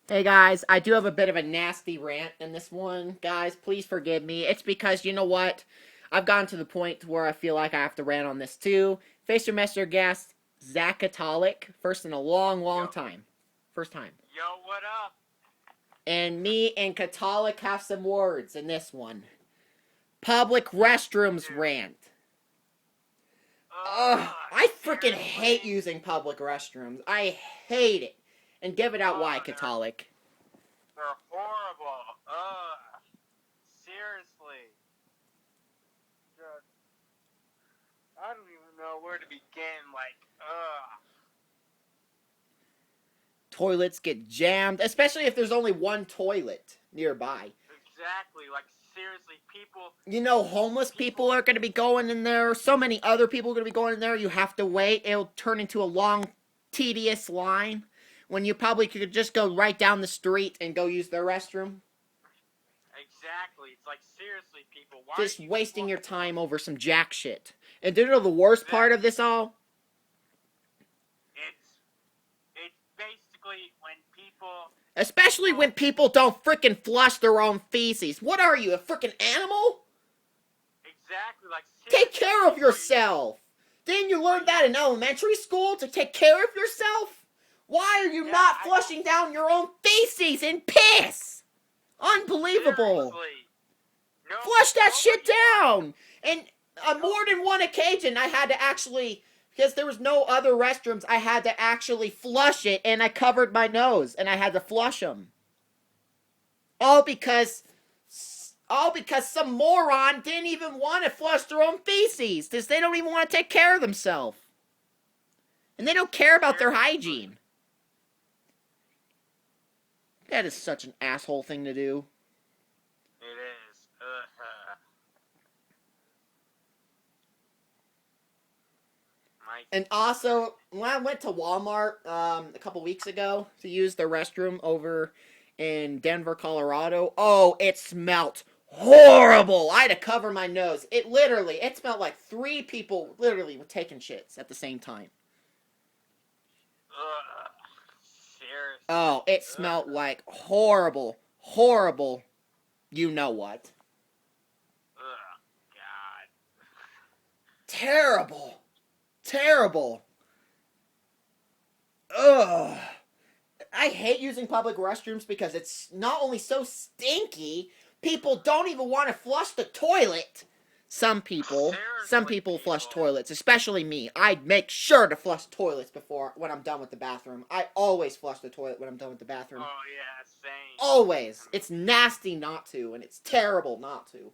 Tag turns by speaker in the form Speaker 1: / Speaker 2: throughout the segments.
Speaker 1: Hey guys, I do have a bit of a nasty rant in this one. Guys, please forgive me. It's because, you know what? I've gotten to the point where I feel like I have to rant on this too. Face your Master guest, Zach Catholic. First in a long, long
Speaker 2: Yo,
Speaker 1: time. First time.
Speaker 2: yo, what up?
Speaker 1: And me and Catholic have some words in this one. Public restrooms
Speaker 2: Dude.
Speaker 1: rant. Ugh, I freaking hate
Speaker 2: Seriously?
Speaker 1: using public restrooms. I hate it. And give it out why,
Speaker 2: Oh,
Speaker 1: Catholic.
Speaker 2: they're horrible. Seriously. Just, I don't even know where to begin.
Speaker 1: Toilets get jammed, especially if there's only one toilet nearby.
Speaker 2: Exactly. Seriously, people.
Speaker 1: You know, homeless people are going to be going in there. So many other people are going to be going in there. You have to wait. It'll turn into a long, tedious line when you probably could just go right down the street and go use their restroom.
Speaker 2: Exactly. It's seriously, people. Why
Speaker 1: Just
Speaker 2: are you
Speaker 1: wasting your time over some jack shit. And do you know the worst part of this all?
Speaker 2: It's basically when people.
Speaker 1: Especially when people don't frickin' flush their own feces. What are you, a frickin' animal?
Speaker 2: Exactly.
Speaker 1: Take
Speaker 2: Seriously,
Speaker 1: care of yourself. Didn't you learn that in elementary school to take care of yourself? Why are you
Speaker 2: Yeah,
Speaker 1: not flushing down your own feces and piss? Unbelievable.
Speaker 2: Seriously. No,
Speaker 1: Flush that shit
Speaker 2: nobody
Speaker 1: down. And on more than one occasion, I had to actually, because there was no other restrooms, I had to actually flush it, and I covered my nose, and I had to flush them. All because some moron didn't even want to flush their own feces, because they don't even want to take care of themselves. And they don't care about their hygiene. That is such an asshole thing to do.
Speaker 2: It is.
Speaker 1: And also, when I went to Walmart a couple weeks ago to use their restroom over in Denver, Colorado, oh, it smelled horrible. I had to cover my nose. It smelled like three people literally were taking shits at the same time.
Speaker 2: Seriously.
Speaker 1: Oh, it smelled like horrible, horrible, you know what.
Speaker 2: God.
Speaker 1: Terrible. Terrible. Ugh. I hate using public restrooms because it's not only so stinky, people don't even want to flush the toilet. Some people
Speaker 2: Seriously,
Speaker 1: flush
Speaker 2: people.
Speaker 1: toilets, especially me. I make sure to flush toilets before when I'm done with the bathroom. I always flush the toilet when I'm done with the bathroom.
Speaker 2: Oh, yeah, same.
Speaker 1: Always. It's nasty not to, and it's terrible not to.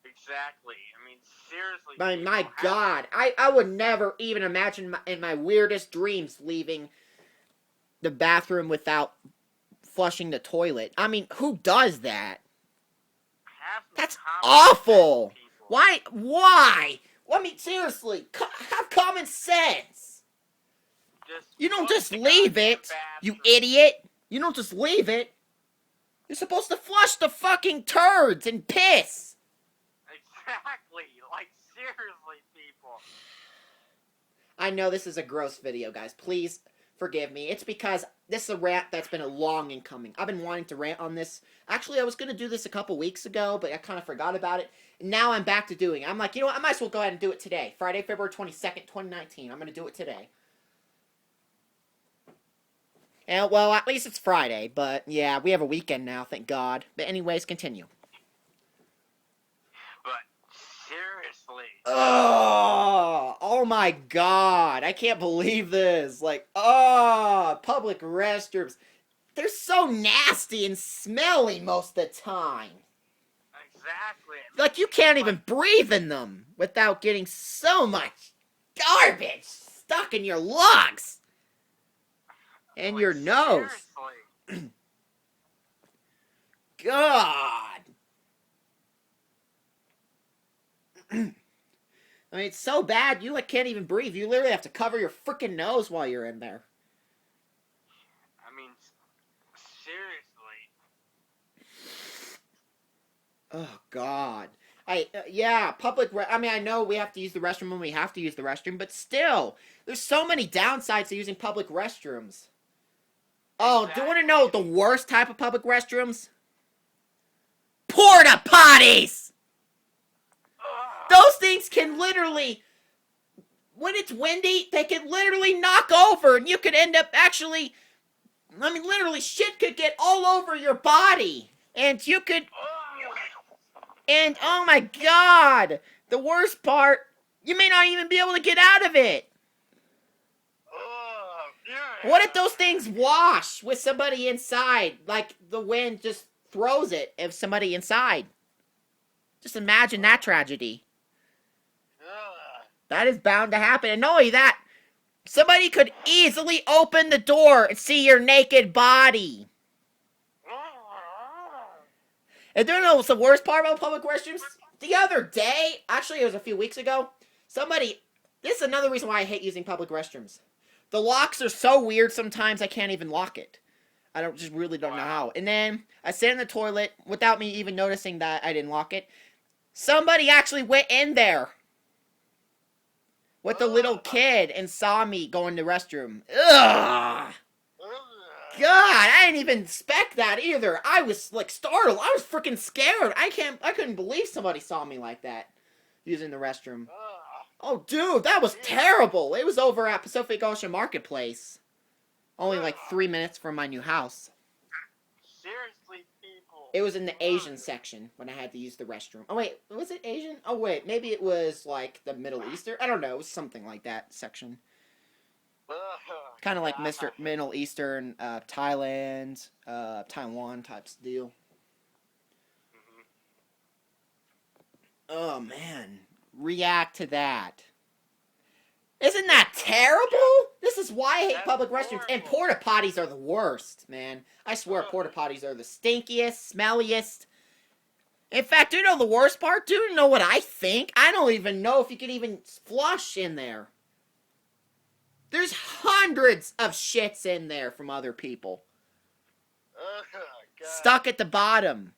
Speaker 2: Exactly. I mean, seriously,
Speaker 1: My
Speaker 2: people.
Speaker 1: God, I would never even imagine in my weirdest dreams leaving the bathroom without flushing the toilet. I mean, who does that?
Speaker 2: Have some
Speaker 1: That's
Speaker 2: common
Speaker 1: awful.
Speaker 2: sense, people.
Speaker 1: Why? Why? I mean, seriously, have common sense. You don't
Speaker 2: flush
Speaker 1: just
Speaker 2: the
Speaker 1: leave
Speaker 2: goddamn
Speaker 1: it, you
Speaker 2: bathroom.
Speaker 1: idiot. You don't just leave it. You're supposed to flush the fucking turds and piss.
Speaker 2: Exactly. Seriously, people.
Speaker 1: I know this is a gross video, guys. Please forgive me. It's because this is a rant that's been a long in coming. I've been wanting to rant on this. Actually, I was going to do this a couple weeks ago, but I kind of forgot about it. And now I'm back to doing it. I'm like, you know what? I might as well go ahead and do it today. Friday, February 22nd, 2019. I'm going to do it today. And, well, at least it's Friday, but yeah, we have a weekend now, thank God. But anyways, continue.
Speaker 2: But seriously.
Speaker 1: Oh my God. I can't believe this. Public restrooms. They're so nasty and smelly most of the time.
Speaker 2: Exactly.
Speaker 1: Like, you can't even breathe in them without getting so much garbage stuck in your lungs and your nose.
Speaker 2: Seriously.
Speaker 1: God. I mean, it's so bad, you can't even breathe. You literally have to cover your freaking nose while you're in there.
Speaker 2: I mean, seriously.
Speaker 1: Oh, God. I mean, I know we have to use the restroom when we have to use the restroom, but still, there's so many downsides to using public restrooms. Oh, do you want to know the worst type of public restrooms? Porta potties! Those things can literally, when it's windy, they can literally knock over and you could end up actually, literally shit could get all over your body. And you could, and oh my god, the worst part, you may not even be able to get out of it. What if those things wash with somebody inside? Like the wind just throws it if somebody inside. Just imagine that tragedy. That is bound to happen. And not only that, somebody could easily open the door and see your naked body. And do you know what's the worst part about public restrooms? The other day, actually it was a few weeks ago, this is another reason why I hate using public restrooms. The locks are so weird sometimes I can't even lock it. I really don't know how. And then I sit in the toilet without me even noticing that I didn't lock it. Somebody actually went in there with a little kid and saw me go in the restroom. Ugh! God, I didn't even expect that either. I was like startled. I was freaking scared. I couldn't believe somebody saw me like that using the restroom. Oh, dude, that was terrible. It was over at Pacific Ocean Marketplace. Only like 3 minutes from my new house.
Speaker 2: Seriously, people.
Speaker 1: It was in the Asian section when I had to use the restroom. Oh, wait, was it Asian? Oh, wait, maybe it was like the Middle Eastern? I don't know. It was something like that section. Kind of like Middle Eastern, Thailand, Taiwan types deal. Oh, man. React to that. Isn't that terrible? This is why I hate public restrooms. And porta potties are the worst, man. I swear porta potties are the stinkiest, smelliest. In fact, do you know the worst part? Do you know what I think? I don't even know if you can even flush in there. There's hundreds of shits in there from other people. Stuck at the bottom.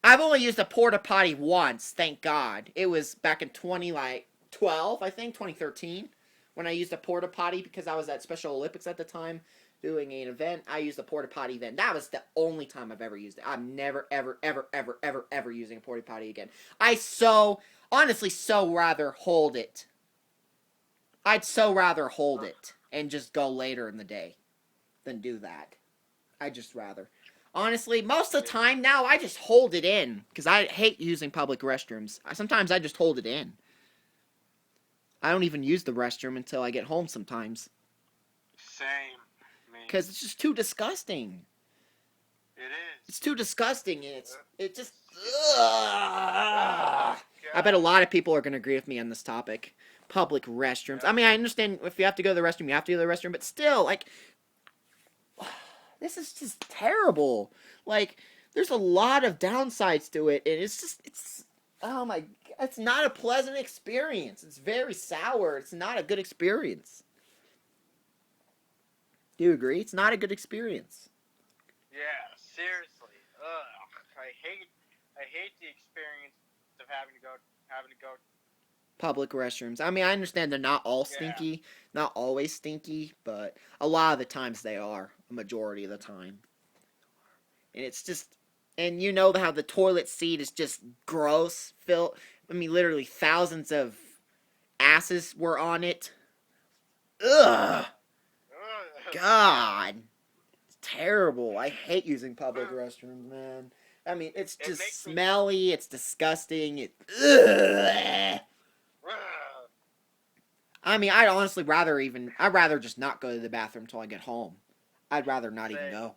Speaker 1: I've only used a porta potty once, thank God. It was back in 2012, I think, 2013, when I used a porta potty because I was at Special Olympics at the time doing an event. I used a porta potty then. That was the only time I've ever used it. I'm never, ever, ever, ever, ever, ever using a porta potty again. Honestly, rather hold it. I'd so rather hold it and just go later in the day than do that. I'd just rather. Honestly, most of the time now, I just hold it in. Because I hate using public restrooms. Sometimes I just hold it in. I don't even use the restroom until I get home sometimes.
Speaker 2: Same.
Speaker 1: Because it's just too disgusting.
Speaker 2: It is.
Speaker 1: It's too disgusting. It just... Ugh. I bet a lot of people are going to agree with me on this topic. Public restrooms. I mean, I understand if you have to go to the restroom, you have to go to the restroom. But still, like... This is just terrible. Like, there's a lot of downsides to it, and oh my, it's not a pleasant experience. It's very sour. It's not a good experience. Do you agree? It's not a good experience.
Speaker 2: Yeah, seriously. Ugh, I hate the experience of having to go.
Speaker 1: Public restrooms. I mean, I understand they're not all stinky, not always stinky, but a lot of the times they are. A majority of the time. And it's just, and you know how the toilet seat is just gross. Literally thousands of asses were on it. Ugh. God. It's terrible. I hate using public restrooms, man. I mean, it's just smelly. It's disgusting. Ugh. I mean, I'd rather just not go to the bathroom until I get home. I'd rather not even go.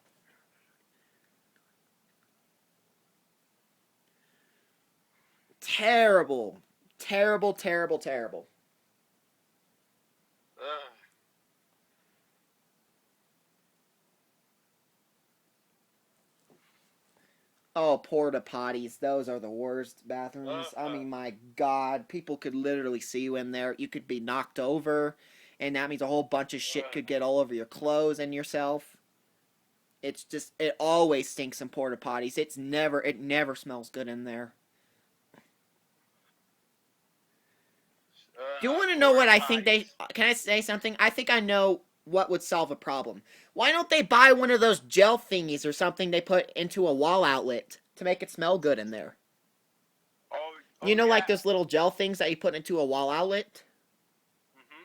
Speaker 1: Terrible. Terrible, terrible, terrible. Oh, porta potties. Those are the worst bathrooms. I mean, my God. People could literally see you in there. You could be knocked over. And that means a whole bunch of shit could get all over your clothes and yourself. It's just, it always stinks in porta potties. It never smells good in there. Do you want to know what I think can I say something? I think I know what would solve a problem. Why don't they buy one of those gel thingies or something they put into a wall outlet to make it smell good in there? You know, like those little gel things that you put into a wall outlet?
Speaker 2: Mm-hmm.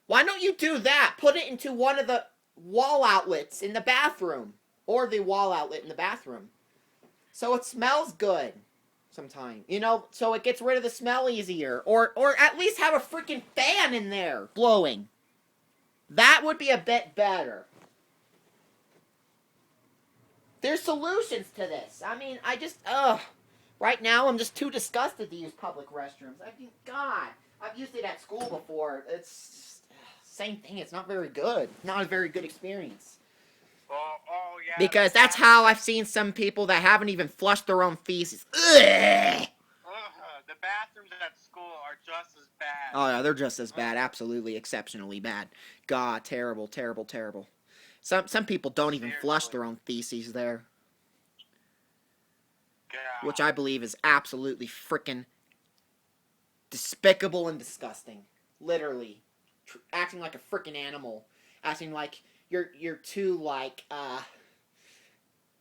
Speaker 1: Why don't you do that? Put it into one of the wall outlets in the bathroom. Or the wall outlet in the bathroom. So it smells good sometime. You know, so it gets rid of the smell easier. Or at least have a freaking fan in there blowing. That would be a bit better. There's solutions to this. I mean, right now, I'm just too disgusted to use public restrooms. I mean, God, I've used it at school before. It's just, same thing. It's not very good. Not a very good experience.
Speaker 2: Oh yeah.
Speaker 1: Because that's how I've seen some people that haven't even flushed their own feces. Ugh!
Speaker 2: The bathrooms at school are just as bad.
Speaker 1: Oh yeah, they're just as bad. Absolutely, exceptionally bad. God, terrible, terrible, terrible. Some people don't even flush their own feces there.
Speaker 2: God.
Speaker 1: Which I believe is absolutely freaking despicable and disgusting. Literally. Acting like a freaking animal. Acting like you're too,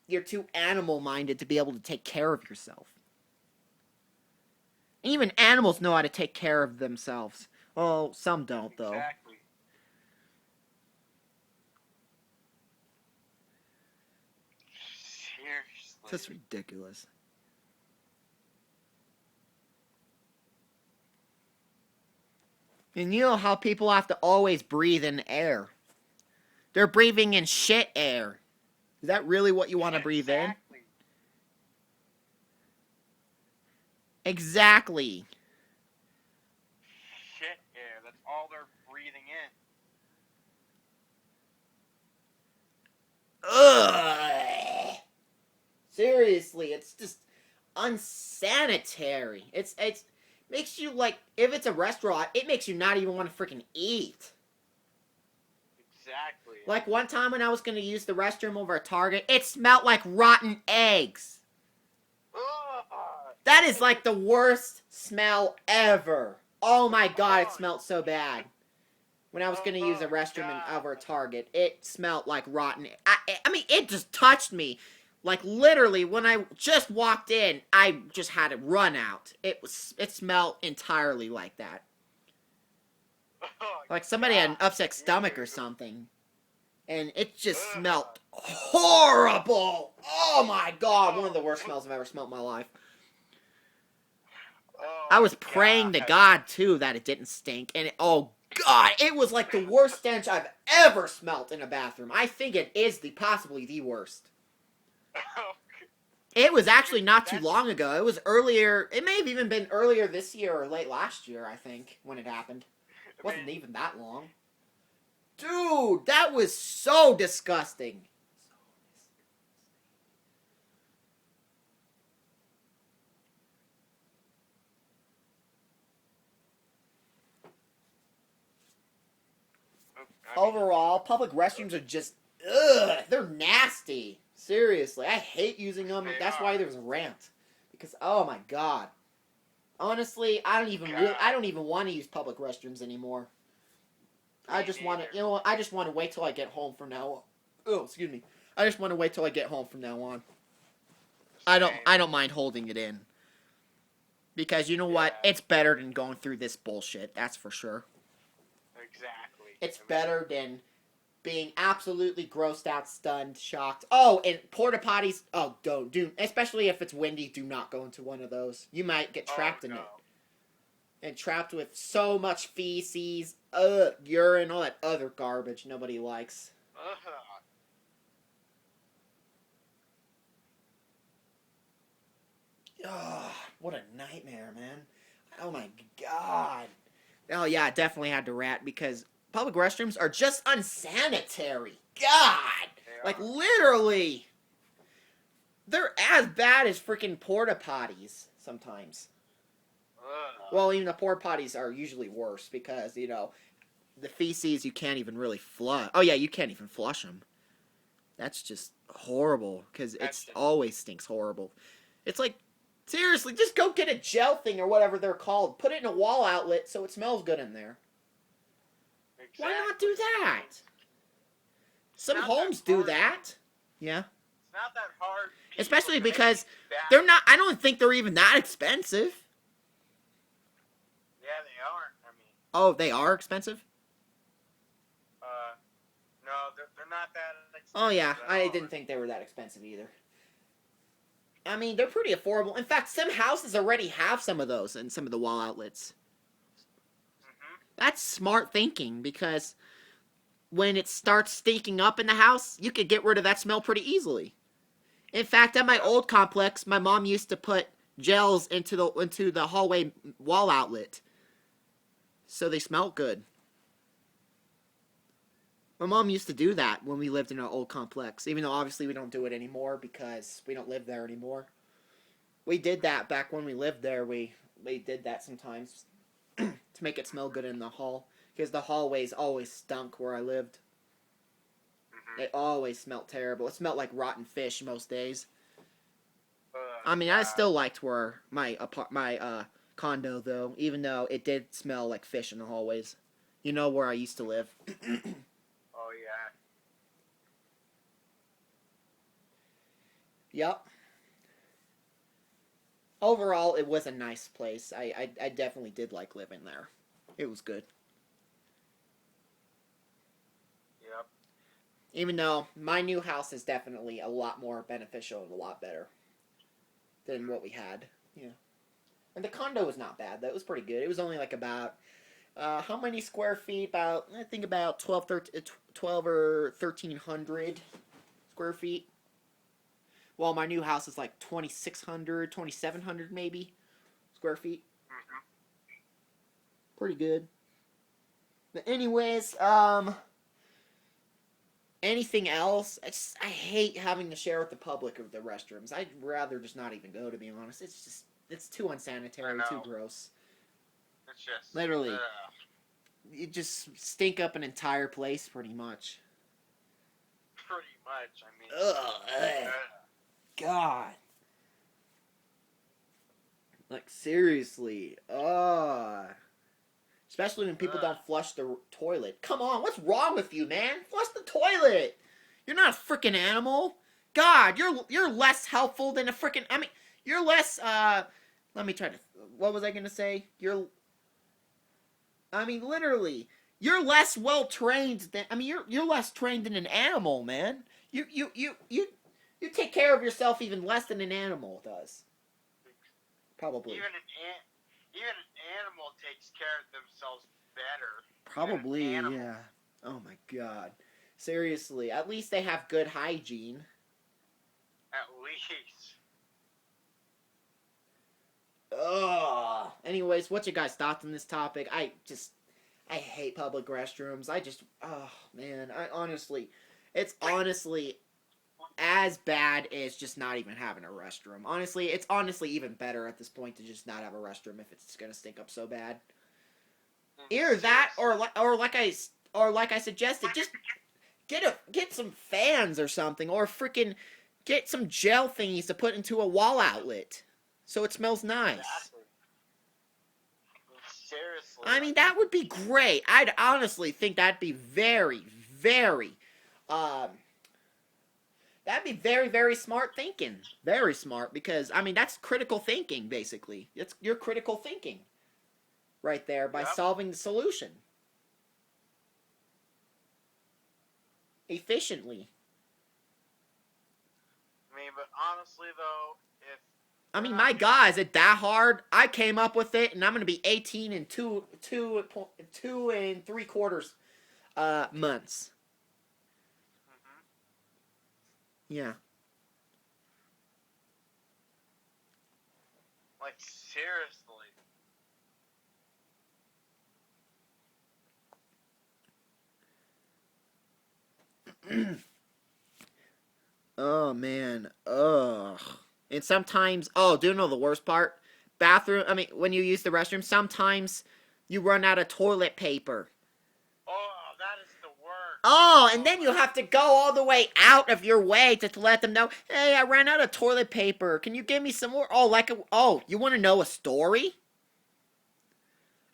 Speaker 1: you're too animal-minded to be able to take care of yourself. Even animals know how to take care of themselves. Oh, some don't, though.
Speaker 2: Exactly. Seriously.
Speaker 1: That's ridiculous. And you know how people have to always breathe in air. They're breathing in shit air. Is that really what you want to breathe in? Exactly.
Speaker 2: Shit air. That's all they're breathing in.
Speaker 1: Ugh. Seriously, it's just unsanitary. It's makes you like, if it's a restaurant, it makes you not even want to freaking eat.
Speaker 2: Exactly.
Speaker 1: Like one time when I was going to use the restroom over at Target, it smelled like rotten eggs. That is like the worst smell ever. Oh my God, it smelled so bad. When I was going to use a restroom over at Target, it smelled like rotten. I mean, it just touched me. Like literally, when I just walked in, I just had to run out. It smelled entirely like that. Like somebody had an upset stomach or something. And it just smelled horrible. Oh my God, one of the worst smells I've ever smelled in my life. I was praying to God, too, that it didn't stink. And oh God, it was like the worst stench I've ever smelt in a bathroom. I think it is possibly the worst. It was actually not too long ago. It was earlier. It may have even been earlier this year or late last year, I think, when it happened. It wasn't even that long. Dude, that was so disgusting. Overall, public restrooms are just, they're nasty. Seriously, I hate using them. That's why there's a rant. Because, oh my God. Honestly, I don't even want to use public restrooms anymore. I just want to, I just want to wait till I get home from now on. Oh, excuse me. I just want to wait till I get home from now on. I don't mind holding it in. Because you know what? It's better than going through this bullshit. That's for sure.
Speaker 2: Exactly.
Speaker 1: It's better than being absolutely grossed out, stunned, shocked. Oh, and porta potties. Oh, don't do. Especially if it's windy, do not go into one of those. You might get trapped in it. And trapped with so much feces, urine, all that other garbage nobody likes. Oh, what a nightmare, man. Oh my God. Oh yeah, I definitely had to rat because public restrooms are just unsanitary. God! Like, literally. They're as bad as freaking porta potties sometimes. Well, even the porta potties are usually worse because, you know, the feces you can't even really flush. Oh yeah, you can't even flush them. That's just horrible because it always stinks horrible. It's like, seriously, just go get a gel thing or whatever they're called. Put it in a wall outlet so it smells good in there.
Speaker 2: Exactly.
Speaker 1: Why not do that? Some
Speaker 2: not
Speaker 1: homes
Speaker 2: that
Speaker 1: do
Speaker 2: hard.
Speaker 1: that. Yeah.
Speaker 2: It's not that hard.
Speaker 1: Especially
Speaker 2: to make
Speaker 1: because
Speaker 2: that.
Speaker 1: they're not, I don't think they're even that expensive.
Speaker 2: Yeah, they are. I mean,
Speaker 1: Oh, they are expensive?
Speaker 2: no, they're not that expensive.
Speaker 1: Oh, yeah.
Speaker 2: At
Speaker 1: I
Speaker 2: all.
Speaker 1: didn't think they were that expensive either. I mean, they're pretty affordable. In fact, some houses already have some of those in some of the wall outlets.
Speaker 2: Mm-hmm.
Speaker 1: That's smart thinking because when it starts stinking up in the house, you could get rid of that smell pretty easily. In fact, at my old complex, my mom used to put gels into the hallway wall outlet so they smelled good. My mom used to do that when we lived in our old complex, even though obviously we don't do it anymore because we don't live there anymore. We did that back when we lived there. We did that sometimes to make it smell good in the hall because the hallways always stunk where I lived.
Speaker 2: Mm-hmm.
Speaker 1: It always smelled terrible. It smelled like rotten fish most days. I mean,
Speaker 2: Yeah.
Speaker 1: I still liked where my condo though, even though it did smell like fish in the hallways. You know where I used to live.
Speaker 2: Oh yeah.
Speaker 1: Yep. Overall, it was a nice place. I definitely did like living there. It was good.
Speaker 2: Yep.
Speaker 1: Even though my new house is definitely a lot more beneficial and a lot better than what we had. Yeah. And the condo was not bad. That was pretty good. It was only like about, how many square feet? I think about 12 or 1,300 square feet. Well, my new house is like 2,600, 2,700 maybe square feet.
Speaker 2: Mm-hmm.
Speaker 1: Pretty good. But anyways, anything else? I hate having to share with the public of the restrooms. I'd rather just not even go, to be honest. It's too unsanitary, too gross.
Speaker 2: It's just
Speaker 1: Literally, you just stink up an entire place, pretty much.
Speaker 2: pretty much. I mean,
Speaker 1: Ugh. God. Like, seriously. Especially when people don't flush the toilet. Come on, what's wrong with you, man? Flush the toilet. You're not a freaking animal. God, you're less helpful than a freaking. I mean, you're less. Let me try to. What was I gonna say? I mean, literally, you're less well trained than. I mean, you're less trained than an animal, man. You take care of yourself even less than an animal does. Probably.
Speaker 2: even an animal takes care of themselves better.
Speaker 1: Probably, yeah. Oh my god. Seriously, at least they have good hygiene.
Speaker 2: At least.
Speaker 1: Ugh. Anyways, what's your guys' thoughts on this topic? I hate public restrooms. Oh man, it's honestly as bad as just not even having a restroom. Honestly, it's honestly even better at this point to just not have a restroom if it's gonna stink up so bad. Either that, or like I suggested, just get some fans or something, or freaking get some gel thingies to put into a wall outlet, so it smells nice.
Speaker 2: Exactly. Seriously.
Speaker 1: I mean, that would be great. I'd honestly think that'd be very, very, that'd be very, very smart thinking. Very smart, because I mean that's critical thinking, basically. It's your critical thinking, right there, by solving the solution efficiently.
Speaker 2: I mean, but honestly though, if
Speaker 1: I mean, my God, is it that hard? I came up with it, and I'm gonna be 18 in two and 3/4 months.
Speaker 2: Mm-hmm.
Speaker 1: Yeah.
Speaker 2: Like seriously.
Speaker 1: Oh man. Ugh. And sometimes, do you know the worst part? Bathroom. I mean, when you use the restroom, sometimes you run out of toilet paper.
Speaker 2: Oh, that is the worst.
Speaker 1: Oh, and then you have to go all the way out of your way to let them know, hey, I ran out of toilet paper. Can you give me some more? Oh, you want to know a story?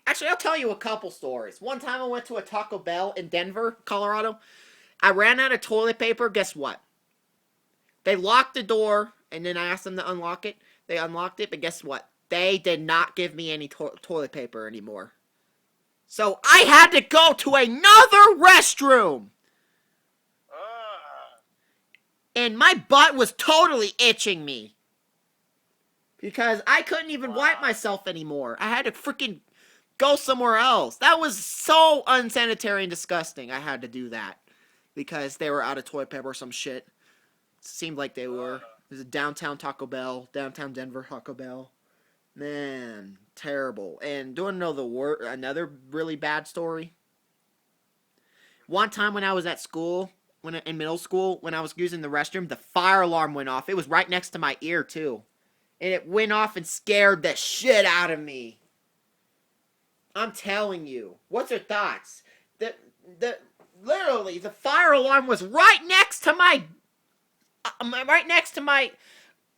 Speaker 1: Actually, I'll tell you a couple stories. One time I went to a Taco Bell in Denver, Colorado. I ran out of toilet paper. Guess what? They locked the door, and then I asked them to unlock it. They unlocked it, but guess what? They did not give me any toilet paper anymore. So I had to go to another restroom. And my butt was totally itching me. Because I couldn't even wipe myself anymore. I had to freaking go somewhere else. That was so unsanitary and disgusting. I had to do that. Because they were out of toilet paper or some shit. Seemed like they were. There's a downtown Taco Bell. Downtown Denver Taco Bell. Man, terrible. And do you want to know another really bad story? One time when I was at school, in middle school, when I was using the restroom, the fire alarm went off. It was right next to my ear, too. And it went off and scared the shit out of me. I'm telling you. What's your thoughts? Literally, the fire alarm was right next to my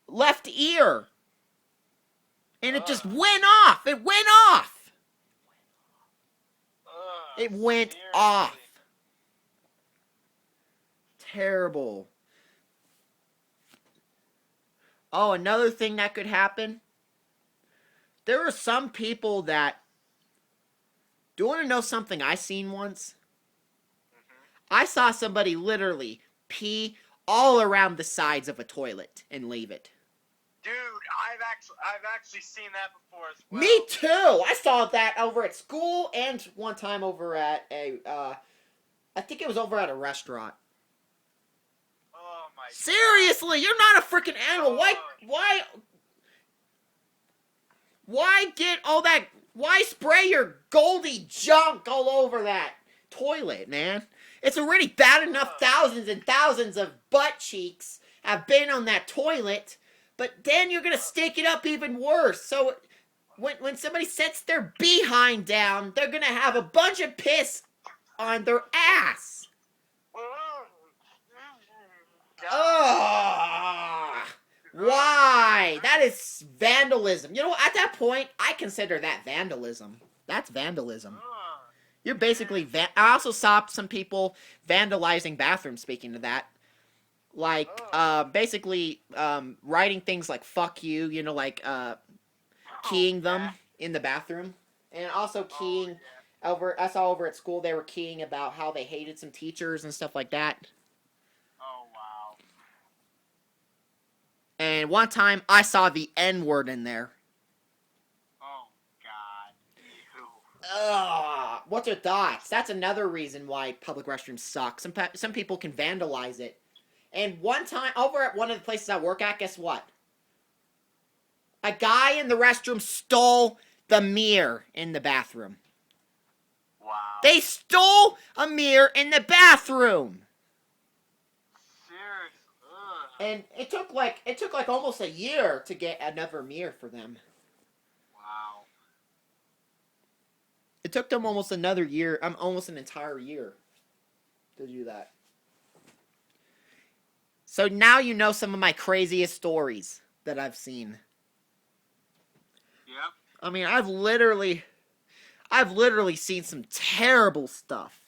Speaker 1: left ear. And it just went off. It went off. It went off. Terrible. Oh, another thing that could happen. There are some people that... Do you want to know something I seen once? I saw somebody literally pee all around the sides of a toilet and leave it.
Speaker 2: Dude, I've actually seen that before as well.
Speaker 1: Me too. I saw that over at school and one time over at I think it was over at a restaurant.
Speaker 2: Oh my
Speaker 1: Seriously, you're not a freaking animal. Why get all that? Why spray your goldy junk all over that toilet, man? It's already bad enough thousands and thousands of butt cheeks have been on that toilet, but then you're gonna stick it up even worse. So when somebody sets their behind down, they're gonna have a bunch of piss on their ass. Ugh. Why? That is vandalism. You know, at that point, I consider that vandalism. That's vandalism. You're basically... I also saw some people vandalizing bathrooms, speaking of that. Like, basically, writing things like, fuck you, you know, like, keying them in the bathroom. And also keying I saw over at school, they were keying about how they hated some teachers and stuff like that.
Speaker 2: Oh, wow.
Speaker 1: And one time, I saw the N-word in there.
Speaker 2: Oh, God. Ew.
Speaker 1: Ugh. What's your thoughts? That's another reason why public restrooms suck. Some people can vandalize it. And one time, over at one of the places I work at, guess what? A guy in the restroom stole the mirror in the bathroom.
Speaker 2: Wow.
Speaker 1: They stole a mirror in the bathroom. And it took like almost a year to get another mirror for them.
Speaker 2: Wow.
Speaker 1: It took them almost another year, almost an entire year to do that. So now you know some of my craziest stories that I've seen.
Speaker 2: Yep.
Speaker 1: I mean, I've literally seen some terrible stuff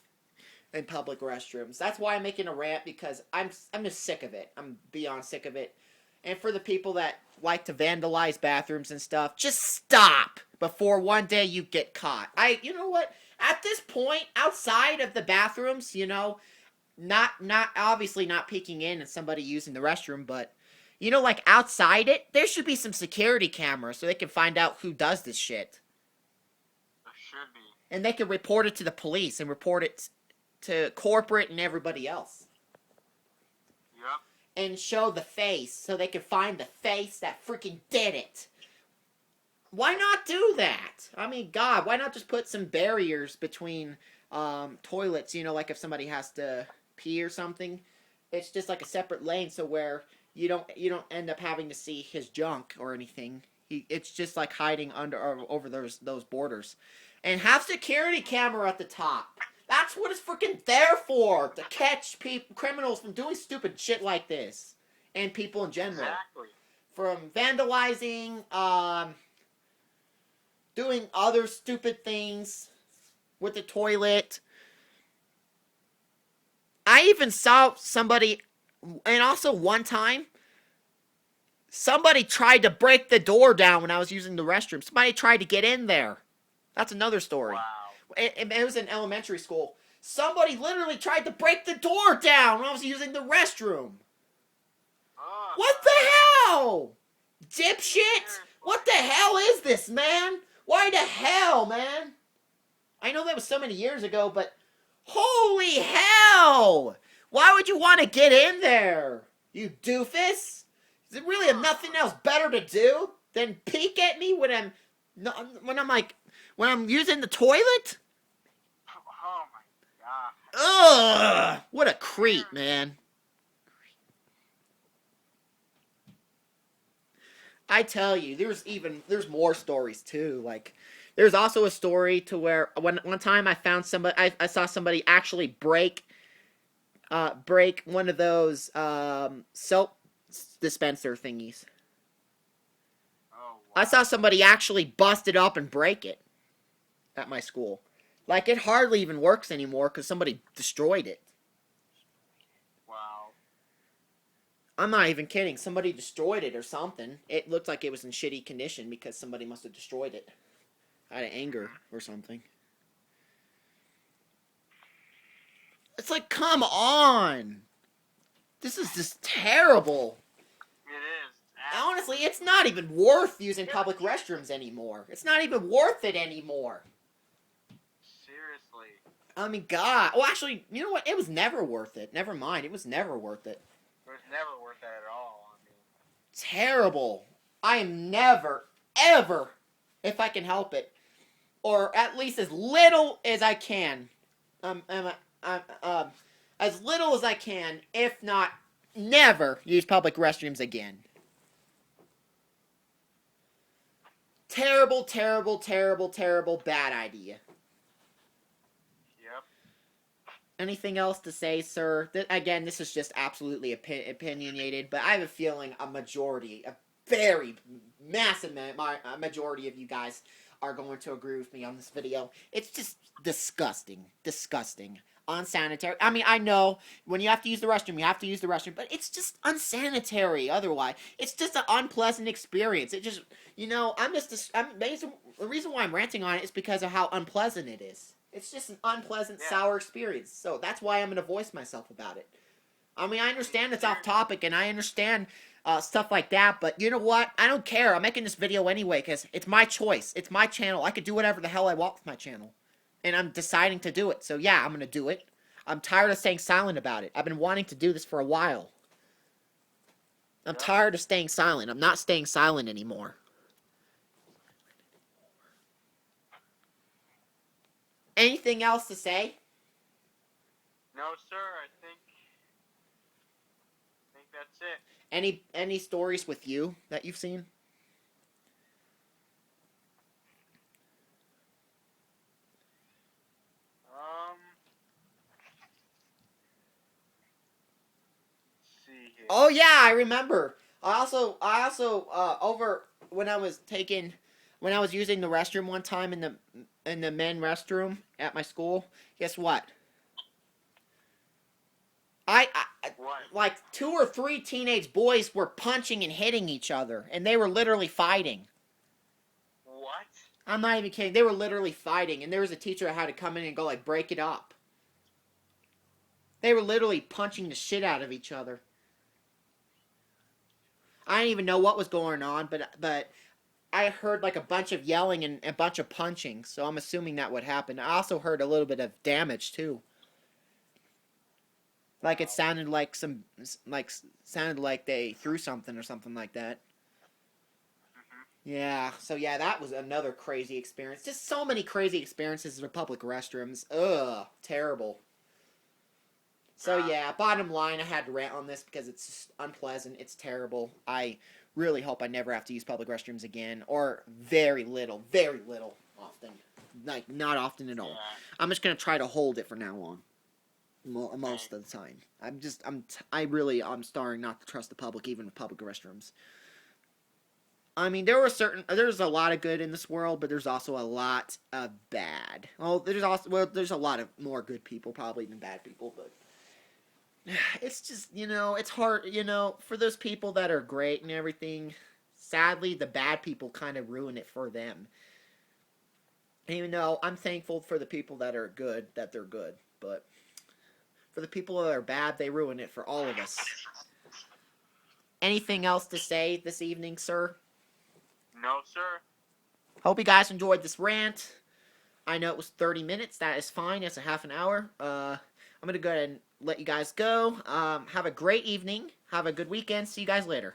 Speaker 1: in public restrooms. That's why I'm making a rant, because I'm just sick of it. I'm beyond sick of it. And for the people that like to vandalize bathrooms and stuff, just stop before one day you get caught. You know what? At this point, outside of the bathrooms, you know, not obviously not peeking in and somebody using the restroom, but you know, like outside it, there should be some security cameras so they can find out who does this shit.
Speaker 2: There should be.
Speaker 1: And they can report it to the police and report it to corporate and everybody else.
Speaker 2: Yep.
Speaker 1: And show the face so they can find the face that freaking did it. Why not do that? I mean, God, why not just put some barriers between toilets? You know, like if somebody has to pee or something, it's just like a separate lane, so where you don't end up having to see his junk or anything. It's just like hiding under or over those borders. And have security camera at the top. That's what it's freaking there for, to catch criminals from doing stupid shit like this, and people in general.
Speaker 2: Exactly.
Speaker 1: From vandalizing, doing other stupid things with the toilet. I even saw somebody, and also one time, somebody tried to break the door down when I was using the restroom. Somebody tried to get in there. That's another story.
Speaker 2: Wow.
Speaker 1: It was in elementary school. Somebody literally tried to break the door down when I was using the restroom. What the hell? Dipshit! What the hell is this, man? Why the hell, man? I know that was so many years ago, but holy hell! Why would you want to get in there? You doofus? Is it really nothing else better to do than peek at me when I'm using the toilet?
Speaker 2: Oh my god.
Speaker 1: Ugh! What a creep, man. I tell you, there's more stories too. Like, there's also a story to where one time I found somebody, I saw somebody actually break one of those soap dispenser thingies.
Speaker 2: Oh, wow.
Speaker 1: I saw somebody actually bust it up and break it at my school. Like, it hardly even works anymore because somebody destroyed it.
Speaker 2: Wow.
Speaker 1: I'm not even kidding. Somebody destroyed it or something. It looked like it was in shitty condition because somebody must have destroyed it out of anger or something. It's like, come on. This is just terrible.
Speaker 2: It is.
Speaker 1: Honestly, it's not even worth using public restrooms anymore. It's not even worth it anymore.
Speaker 2: Seriously.
Speaker 1: I mean, God. Well, actually, you know what? It was never worth it. Never mind. It was never worth it.
Speaker 2: It was never worth that at all. I mean,
Speaker 1: Terrible. I am never, ever, if I can help it, or at least as little as I can, as little as I can, if not never use public restrooms again. Terrible, terrible, terrible, terrible, bad idea.
Speaker 2: yep.
Speaker 1: Anything else to say, sir? Again, this is just absolutely opinionated, but I have a feeling a very massive majority of you guys are going to agree with me on this video. It's just disgusting. Disgusting. Unsanitary. I mean, I know when you have to use the restroom, you have to use the restroom, but it's just unsanitary otherwise. It's just an unpleasant experience. It just, the reason why I'm ranting on it is because of how unpleasant it is. It's just an unpleasant, sour experience. So that's why I'm going to voice myself about it. I mean, I understand it's off topic, and I understand stuff like that, but you know what? I don't care. I'm making this video anyway, because it's my choice. It's my channel. I could do whatever the hell I want with my channel. And I'm deciding to do it. So yeah, I'm going to do it. I'm tired of staying silent about it. I've been wanting to do this for a while. I'm tired of staying silent. I'm not staying silent anymore. Anything else to say?
Speaker 2: No, sir. I think that's it.
Speaker 1: Any stories with you that you've seen?
Speaker 2: Let's see here.
Speaker 1: Oh yeah, I remember. I also over when I was using the restroom one time in the men restroom at my school. Guess what? I
Speaker 2: What?
Speaker 1: like 2 or 3 teenage boys were punching and hitting each other, and they were literally fighting.
Speaker 2: What?
Speaker 1: I'm not even kidding. They were literally fighting, and there was a teacher that had to come in and go like break it up. They were literally punching the shit out of each other. I didn't even know what was going on, but I heard like a bunch of yelling and a bunch of punching, so I'm assuming that would happen. I also heard a little bit of damage too. Like it sounded like they threw something or something like that. Yeah, so yeah, that was another crazy experience. Just so many crazy experiences in public restrooms. Ugh, terrible. So yeah, bottom line, I had to rant on this because it's just unpleasant. It's terrible. I really hope I never have to use public restrooms again, or very little often. Like, not often at all.
Speaker 2: Yeah.
Speaker 1: I'm just gonna try to hold it from now on. Most of the time. I'm starting not to trust the public, even with public restrooms. I mean, there's a lot of good in this world, but there's also a lot of bad. There's a lot of more good people probably than bad people, but it's just, it's hard, for those people that are great and everything. Sadly, the bad people kind of ruin it for them. Even though I'm thankful for the people that are good, that they're good, but for the people that are bad, they ruin it for all of us. Anything else to say this evening, sir?
Speaker 2: No, sir.
Speaker 1: Hope you guys enjoyed this rant. I know it was 30 minutes. That is fine. It's a half an hour. I'm going to go ahead and let you guys go. Have a great evening. Have a good weekend. See you guys later.